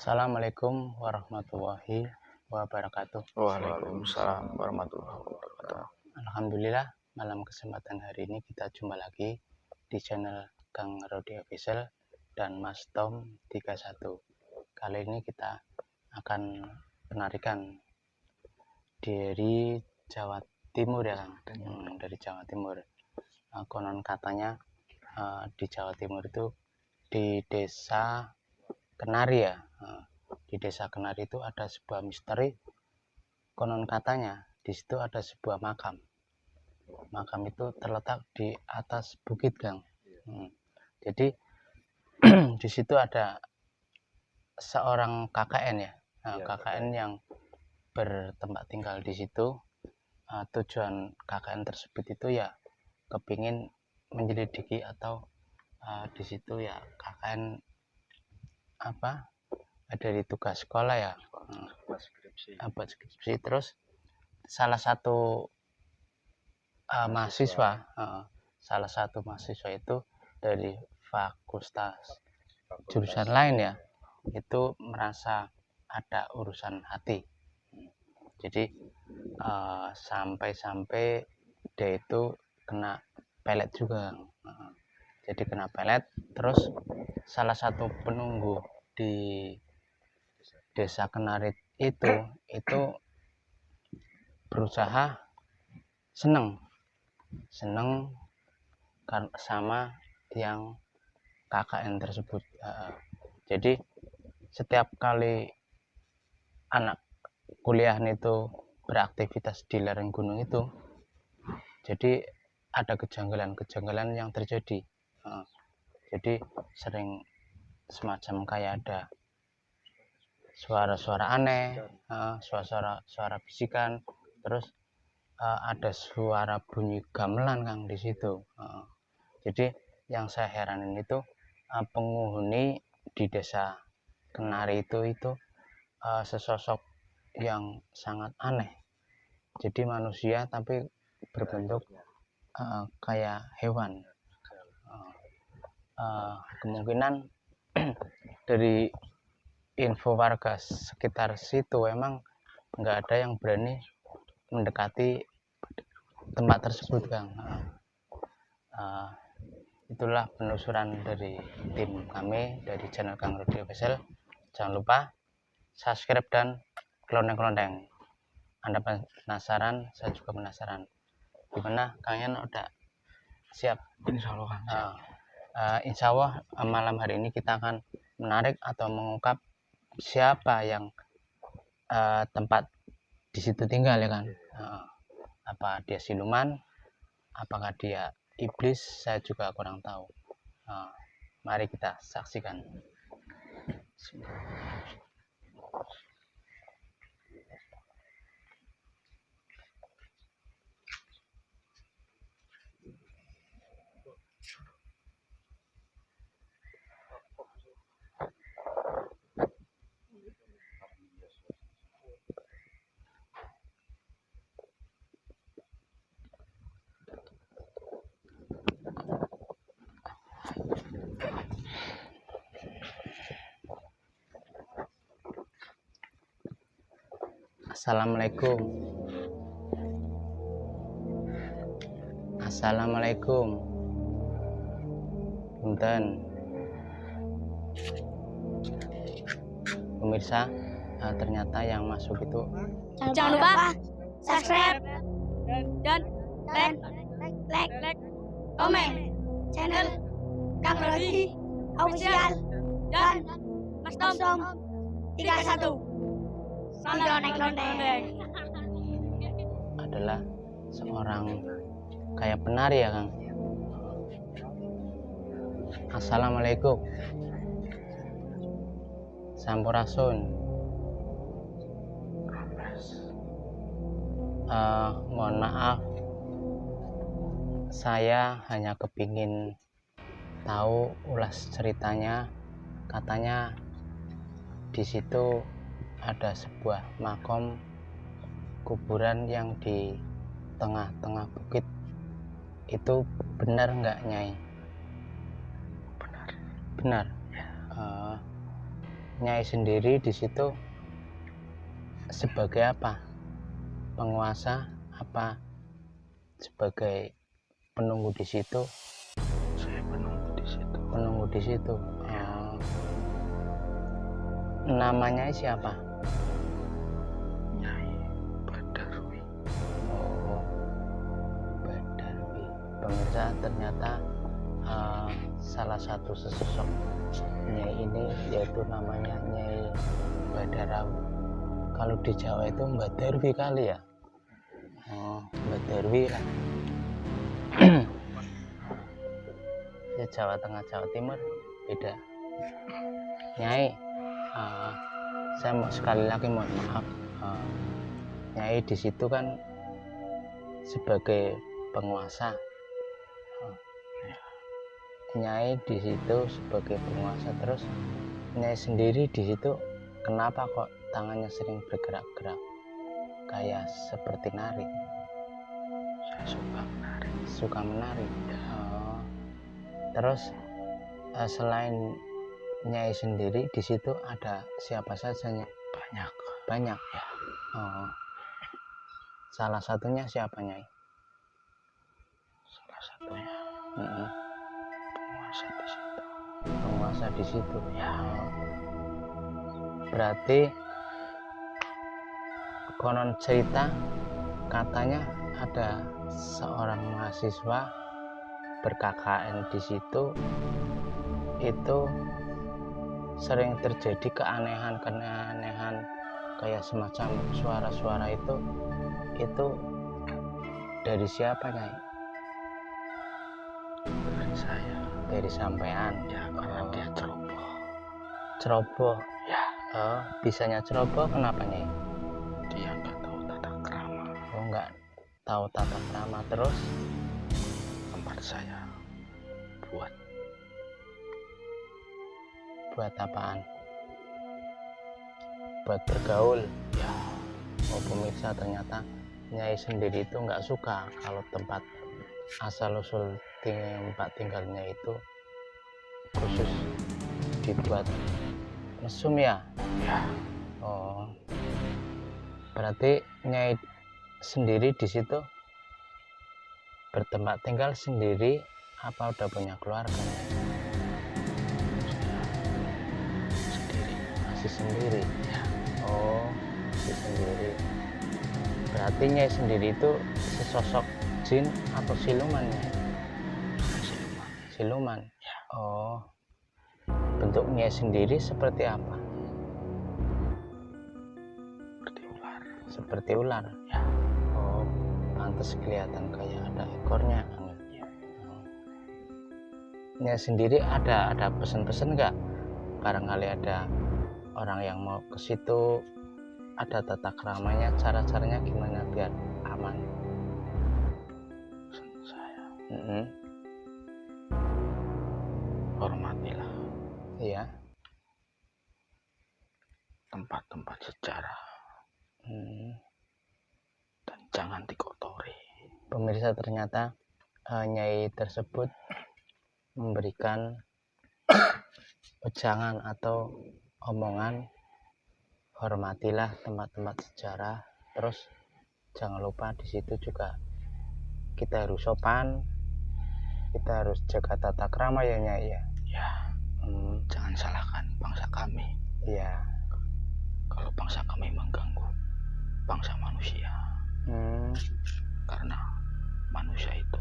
Assalamualaikum warahmatullahi wabarakatuh. Waalaikumsalam warahmatullahi wabarakatuh. Alhamdulillah, malam kesempatan hari ini kita jumpa lagi di channel Kang Rodi Official dan Mas Tom 31. Kali ini kita akan penarikan dari Jawa Timur ya Kang. Dari Jawa Timur. Konon katanya di Jawa Timur itu di desa Kenari ya. Di desa Kenari itu ada sebuah misteri. Konon katanya di situ ada sebuah makam. Makam itu terletak di atas bukit, Kang. Jadi di situ ada seorang KKN ya. KKN yang bertempat tinggal di situ. Tujuan KKN tersebut itu ya kepingin menyelidiki atau di situ ya KKN dari tugas sekolah ya, buat skripsi. Terus salah satu mahasiswa itu dari fakultas jurusan lain ya, itu merasa ada urusan hati. Jadi sampai dia itu kena pelet juga. Jadi kena pelet. Terus salah satu penunggu di desa Kenarit itu berusaha seneng sama yang KKN tersebut. Jadi setiap kali anak kuliah itu beraktivitas di lereng gunung itu, jadi ada kejanggalan yang terjadi. Jadi sering semacam kayak ada suara-suara aneh, suara bisikan, terus ada suara bunyi gamelan Kang di situ. Jadi yang saya heranin itu penghuni di desa Kenari itu sesosok yang sangat aneh. Jadi manusia tapi berbentuk kayak hewan. Kemungkinan dari info warga sekitar situ emang nggak ada yang berani mendekati tempat tersebut Kang. Itulah penelusuran dari tim kami dari channel Kang Rodi Official. Jangan lupa subscribe dan kelondeng-kelondeng. Anda penasaran, saya juga penasaran. Gimana Kang Yan udah siap? Insya Allah malam hari ini kita akan menarik atau mengungkap siapa yang tempat di situ tinggal ya kan. Apa dia siluman, apakah dia iblis, saya juga kurang tahu. Mari kita saksikan. Assalamualaikum. Punten. Pemirsa, ternyata yang masuk itu jangan lupa subscribe dan like komen channel Kang Rodi Official dan Mas Tom 31. Kelondeng. adalah seorang kayak penari ya Kang. Assalamualaikum. Sampurasun. Mohon maaf, saya hanya kepingin tahu ulas ceritanya. Katanya di situ ada sebuah makom kuburan yang di tengah-tengah bukit. Itu benar nggak Nyai? Benar. Nyai sendiri di situ sebagai apa? Penguasa apa sebagai penunggu di situ? Saya penunggu di situ. Penunggu di situ. Namanya siapa? Nyai Badarwi. Oh, Badarwi. Pemirsa, ternyata salah satu sesosok Nyai ini yaitu namanya Nyai Badarawi. Kalau di Jawa itu Mbak Darwi kali ya. Mbak Darwi lah. Ya, Jawa Tengah, Jawa Timur beda. Nyai, saya mau sekali lagi mohon maaf. Nyai di situ kan sebagai penguasa. Nyai di situ sebagai penguasa, terus Nyai sendiri di situ kenapa kok tangannya sering bergerak-gerak kayak seperti nari? Saya suka menari. Suka menari. Terus selain Nyai sendiri di situ ada siapa saja, Nyai? Banyak ya. Salah satunya siapa, Nyai? Salah satunya penguasa di situ. Penguasa di situ ya. Berarti konon cerita katanya ada seorang mahasiswa ber-KKN di situ, itu sering terjadi keanehan kayak semacam suara-suara itu dari siapa, Nyai? Dari saya. Dari sampean Ya, karena dia ceroboh ya. Bisanya ceroboh kenapa, Nyai? Dia nggak tahu tata krama. Nggak tahu tata krama. Terus Tempat saya buat apaan? Buat bergaul ya. Pemirsa, ternyata Nyai sendiri itu nggak suka kalau tempat asal usul tempat tinggalnya itu khusus dibuat mesum ya. Berarti Nyai sendiri di situ bertempat tinggal sendiri apa udah punya keluarga? Masih sendiri ya. Masih sendiri. Berarti Nyai sendiri itu sesosok jin atau siluman, Nyai? Siluman ya. Bentuk Nyai sendiri seperti apa? Seperti ular ya. Pantas kelihatan kayak ada ekornya ya. Nyai sendiri ada pesan-pesan nggak? Barangkali ada orang yang mau ke situ, ada tata keramanya, cara-caranya gimana biar aman? Pesan saya, hormatilah iya tempat-tempat sejarah dan jangan dikotori. Pemirsa, ternyata Nyai tersebut memberikan ujangan atau omongan, hormatilah tempat-tempat sejarah. Terus jangan lupa di situ juga kita harus sopan, kita harus jaga tata krama ya, Nyai ya. Jangan salahkan bangsa kami. Iya. Kalau bangsa kami mengganggu bangsa manusia, karena manusia itu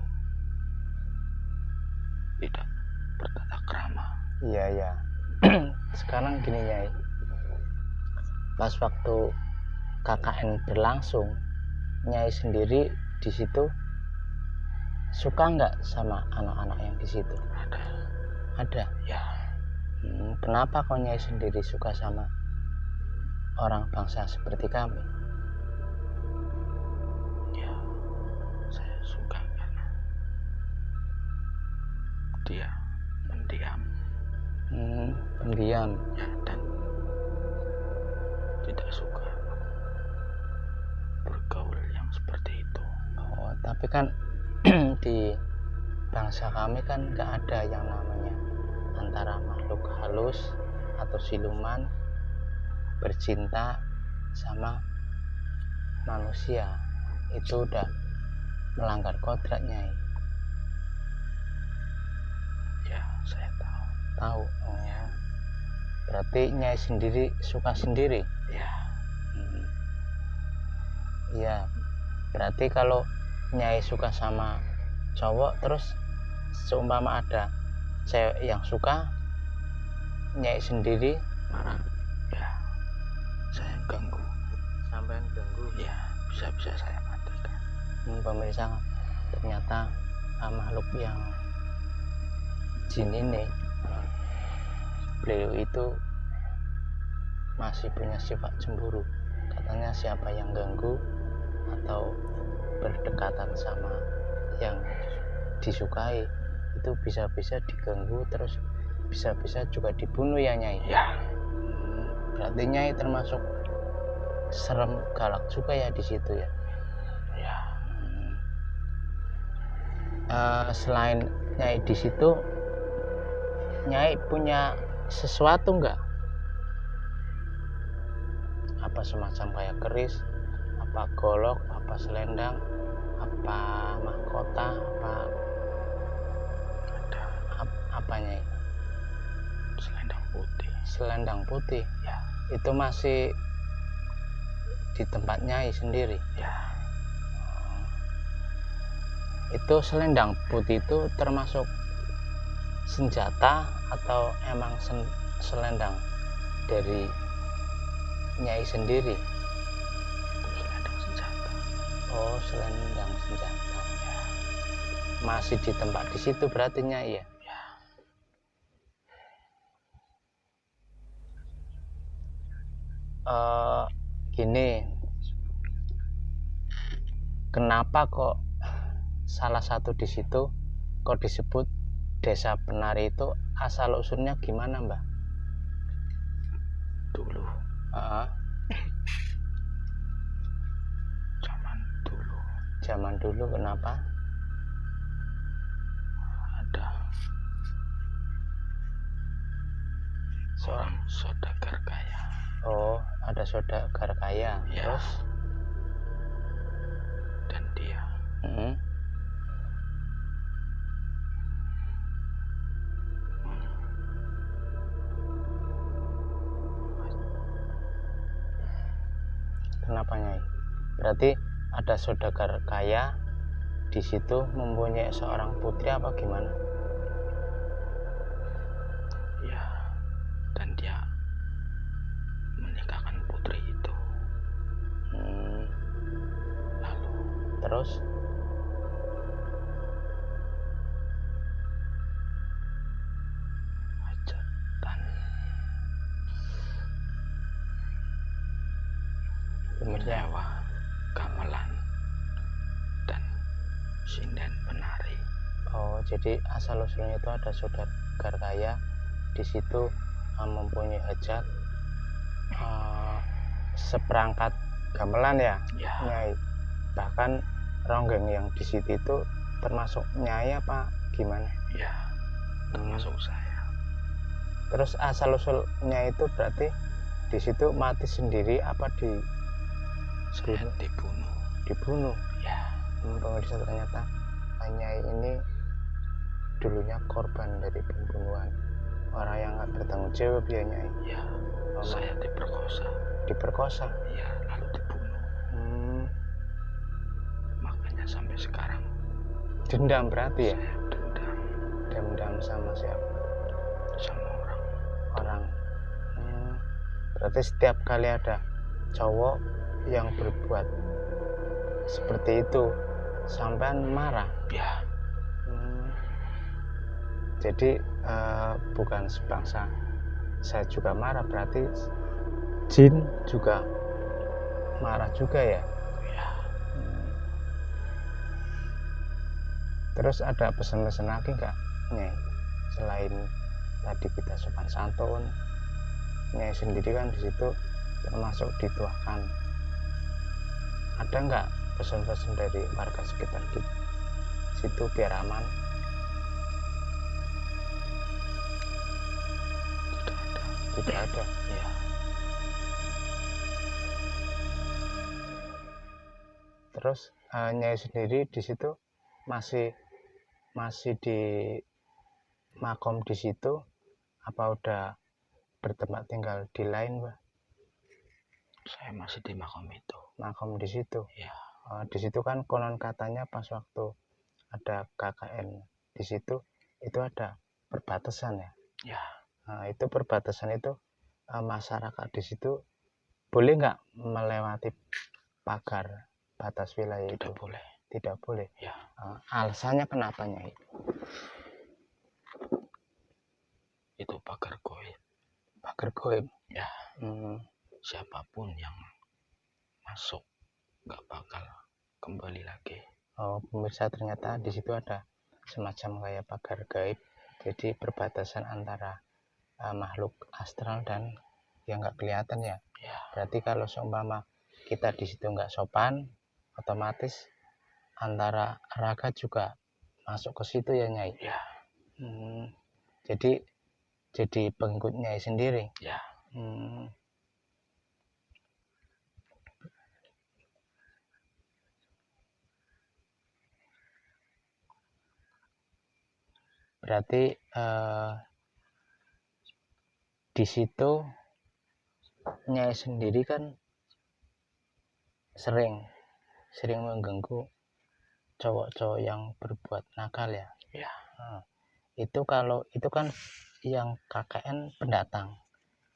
tidak bertata krama. Iya. Sekarang gini, Nyai, pas waktu KKN berlangsung, Nyai sendiri di situ suka nggak sama anak-anak yang di situ? Ada ya. Kenapa kok Nyai sendiri suka sama orang bangsa seperti kami? Ya, saya suka karena dia pendiam ya, dan tidak suka bergaul yang seperti itu. Tapi kan di bangsa kami kan nggak ada yang namanya antara makhluk halus atau siluman bercinta sama manusia, itu udah melanggar kodrat, Nyai. Ya, saya tahu. Oh, berarti Nyai sendiri suka sendiri? Ya. Iya. Berarti kalau Nyai suka sama cowok, terus seumpama ada cewek yang suka, Nyai sendiri Marah. Ya, saya ganggu. Sampai ganggu. Ya, bisa-bisa saya matikan. Pemirsa, ternyata makhluk yang jin ini, beliau itu masih punya sifat cemburu. Katanya siapa yang ganggu atau berdekatan sama yang disukai, itu bisa-bisa diganggu, terus bisa-bisa juga dibunuh, ya Nyai? Ya. Berarti Nyai termasuk serem galak juga ya di situ ya? Ya. Selain Nyai di situ, Nyai punya sesuatu enggak? Apa semacam kayak keris, apa golok, apa selendang, apa mahkota, apa Nyai? Selendang putih. Selendang putih. Ya. Itu masih di tempat Nyai sendiri. Ya. Itu selendang putih itu termasuk senjata atau emang selendang dari Nyai sendiri? Itu selendang senjata. Oh, selendang senjata. Ya. Masih di tempat di situ berarti Nyai ya? Gini, kenapa kok salah satu di situ kok disebut Desa Penari, itu asal usulnya gimana, Mbak? Dulu. Zaman dulu Kenapa? ada seorang saudagar kaya. Oh, ada saudagar kaya. Ya. Terus? Dan dia Kenapa, Nyai? Berarti ada saudagar kaya di situ mempunyai seorang putri apa gimana? Ya, dan dia menikahkan putri itu. Lalu Terus? hajatan menyewa gamelan dan sinden penari. Oh, jadi asal usulnya itu ada saudagar kaya di situ mempunyai hajat seperangkat gamelan ya, Ya. Nyai. Bahkan ronggeng yang di situ itu termasuk Nyai apa gimana? Ya, termasuk saya. Terus asal usulnya itu berarti di situ mati sendiri apa Saya dibunuh. dibunuh? Ya. Pemirsa, ternyata Nyai ini dulunya korban dari pembunuhan, orang yang nggak bertanggung jawab ya Nyai. Ya, saya Diperkosa. Ya, lalu dibunuh. Makanya sampai sekarang Dendam berarti ya? saya Dendam sama siapa? sama Orang. Berarti setiap kali ada cowok yang berbuat seperti itu sampean marah? Ya. Jadi bukan sebangsa saya juga marah, berarti jin juga marah juga ya? Ya. Terus ada pesan-pesan lagi nggak, Nyai? Selain tadi kita sopan santun, Nyai sendiri kan di situ termasuk dituakan. Ada nggak pesan-pesan dari warga sekitar di situ biar aman? Tidak ada. Tidak ada. Ya. terus Nyai sendiri di situ masih di makom di situ apa udah bertempat tinggal di lain, Mbah? Saya masih di makom itu. Makom di situ. Ya. Di situ kan konon katanya pas waktu ada KKN di situ itu ada perbatasan ya. Ya. Nah, itu perbatasan itu masyarakat di situ boleh nggak melewati pagar batas wilayah itu? Tidak boleh. Tidak boleh. Ya. Alasannya kenapa, Nyai? Itu pagar goib. Pagar goib. Ya. Hmm. Siapapun yang masuk nggak bakal kembali lagi. Oh, pemirsa, ternyata di situ ada semacam kayak pagar gaib. Jadi perbatasan antara makhluk astral dan yang nggak kelihatan ya. Ya. Berarti kalau seumpama kita di situ nggak sopan, otomatis antara raga juga masuk ke situ ya, Nyai. Ya. Jadi pengikut Nyai sendiri. Ya. Berarti di situ Nyai sendiri kan sering mengganggu cowok-cowok yang berbuat nakal ya. Ya. Itu kalau itu kan yang KKN pendatang.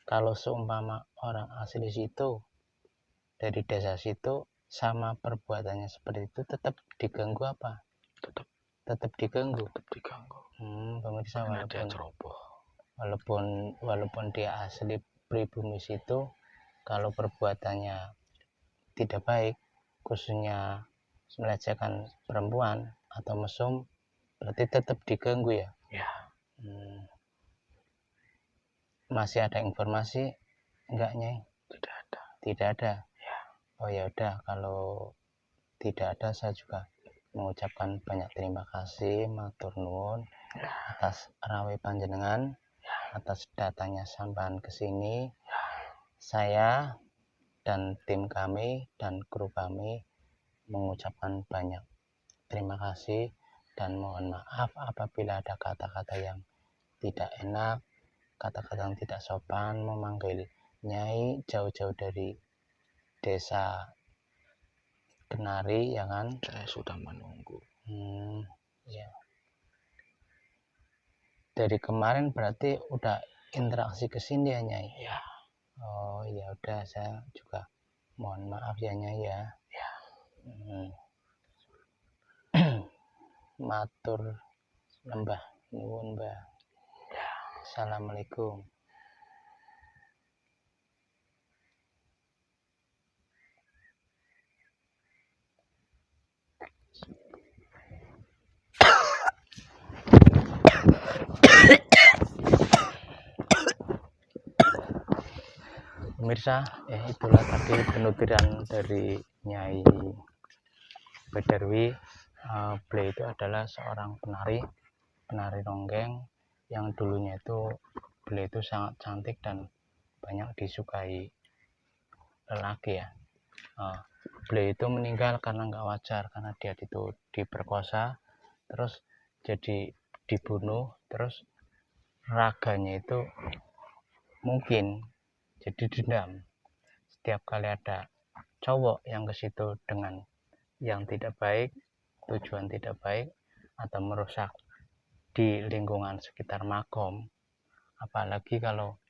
Kalau seumpama orang asli situ dari desa situ sama perbuatannya seperti itu tetap diganggu apa? Tetap diganggu. Pemirsa, walaupun dia asli pribumi situ, kalau perbuatannya tidak baik, khususnya melecehkan perempuan atau mesum, berarti tetap diganggu ya. Ya. Masih ada informasi enggak, Nyai? Tidak ada. Tidak ada. Ya. Oh ya udah, kalau tidak ada saya juga mengucapkan banyak terima kasih matur nuwun atas rawe panjenengan, atas datanya sampean ke sini. Saya dan tim kami dan kru kami mengucapkan banyak terima kasih dan mohon maaf apabila ada kata-kata yang tidak enak, kata-kata yang tidak sopan, memanggil Nyai jauh-jauh dari desa Kenari, ya kan? Saya sudah menunggu. Ya. Dari kemarin berarti udah interaksi ke sini ya, Nyai? Ya. Oh ya udah, saya juga mohon maaf ya, Nyai ya. Ya. Matur lembah nuwun, Mbah. Ya. Assalamualaikum. Pemirsa, itulah tadi penuturan dari Nyai Badarwi. Beliau itu adalah seorang penari ronggeng yang dulunya itu beliau itu sangat cantik dan banyak disukai lelaki ya. Beliau itu meninggal karena nggak wajar, karena dia itu diperkosa, terus jadi dibunuh, terus raganya itu mungkin jadi dendam. Setiap kali ada cowok yang ke situ dengan yang tidak baik, tujuan tidak baik, atau merusak di lingkungan sekitar makom, apalagi kalau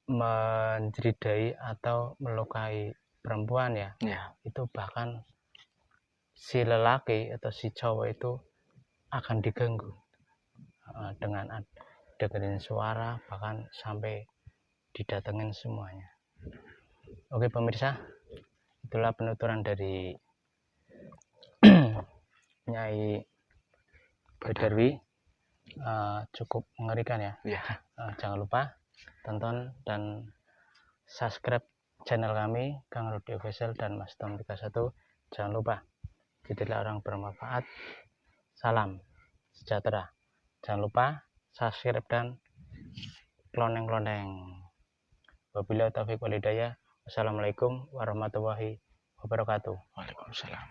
menjeridai atau melukai perempuan ya, itu bahkan si lelaki atau si cowok itu akan diganggu dengan dengerin suara, bahkan sampai didatengin semuanya. Oke pemirsa, itulah penuturan dari Nyai Badarwi. Cukup mengerikan ya. Jangan lupa tonton dan subscribe channel kami Kang Rudi Official dan Mas Tom 31. Jangan lupa, jadilah orang bermanfaat. Salam sejahtera. Jangan lupa subscribe dan kloneng-kloneng. Wabillahi taufiq wal hidayah. Wassalamualaikum warahmatullahi wabarakatuh. wabarakatuh. Waalaikumsalam.